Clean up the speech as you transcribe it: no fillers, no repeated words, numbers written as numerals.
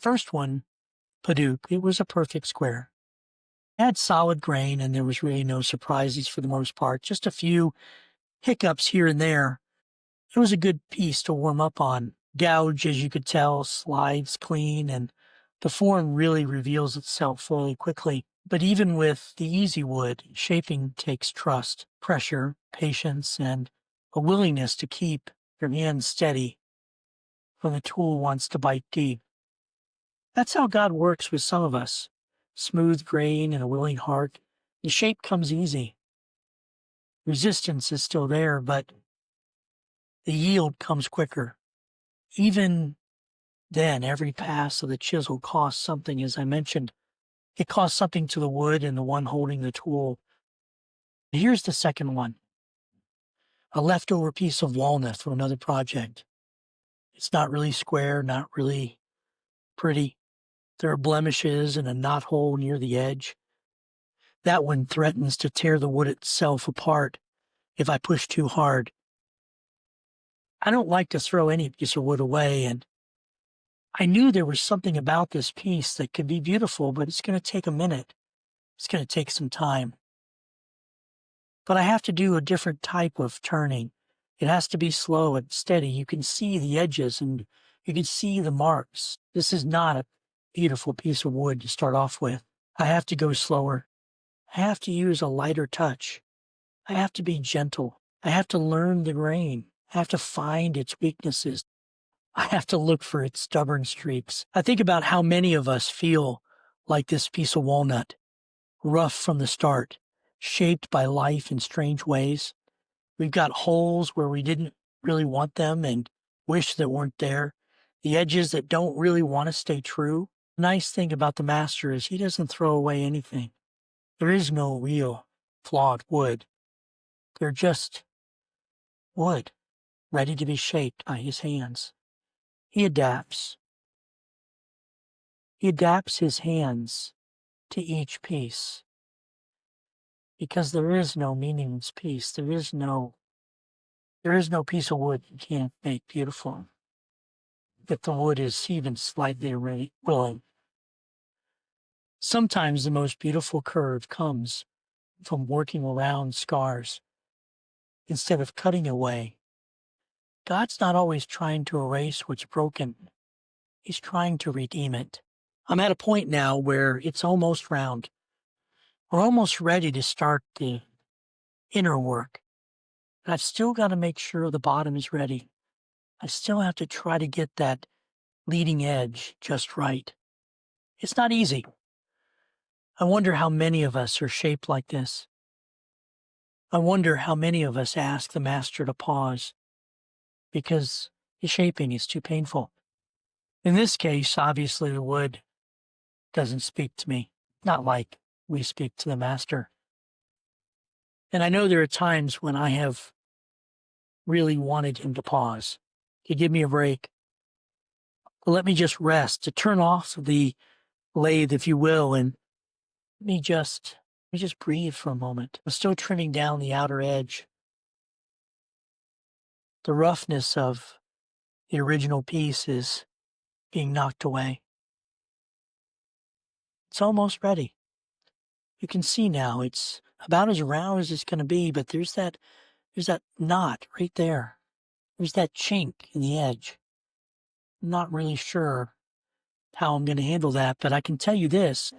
first one, Paduke, it was a perfect square. It had solid grain and there was really no surprises for the most part, just a few hiccups here and there. It was a good piece to warm up on. Gouge, as you could tell, slides clean, and the form really reveals itself fairly quickly. But even with the easy wood, shaping takes trust, pressure, patience, and a willingness to keep your hands steady when the tool wants to bite deep. That's how God works with some of us. Smooth grain and a willing heart. The shape comes easy. Resistance is still there, but the yield comes quicker. Even then, every pass of the chisel costs something, as I mentioned. It costs something to the wood and the one holding the tool. Here's the second one. A leftover piece of walnut from another project. It's not really square, not really pretty. There are blemishes and a knot hole near the edge. That one threatens to tear the wood itself apart if I push too hard. I don't like to throw any piece of wood away, and I knew there was something about this piece that could be beautiful, but it's going to take a minute. It's going to take some time. But I have to do a different type of turning. It has to be slow and steady. You can see the edges and you can see the marks. This is not a beautiful piece of wood to start off with. I have to go slower. I have to use a lighter touch. I have to be gentle. I have to learn the grain. I have to find its weaknesses. I have to look for its stubborn streaks. I think about how many of us feel like this piece of walnut, rough from the start, shaped by life in strange ways. We've got holes where we didn't really want them and wish that weren't there. The edges that don't really want to stay true. The nice thing about the master is he doesn't throw away anything. There is no real flawed wood. They're just wood, ready to be shaped by his hands. He adapts. He adapts his hands to each piece. Because there is no meaningless piece. There is no piece of wood you can't make beautiful. If the wood is even slightly willing. Sometimes the most beautiful curve comes from working around scars instead of cutting away. God's not always trying to erase what's broken. He's trying to redeem it. I'm at a point now where it's almost round. We're almost ready to start the inner work. But I've still got to make sure the bottom is ready. I still have to try to get that leading edge just right. It's not easy. I wonder how many of us are shaped like this. I wonder how many of us ask the master to pause because the shaping is too painful. In this case, obviously the wood doesn't speak to me, not like we speak to the master. And I know there are times when I have really wanted him to pause, to give me a break, to let me just rest, to turn off the lathe, if you will, and let me just breathe for a moment. I'm still trimming down the outer edge. The roughness of the original piece is being knocked away. It's almost ready. You can see now it's about as round as it's going to be, but there's that knot right there. There's that chink in the edge. I'm not really sure how I'm going to handle that, but I can tell you this.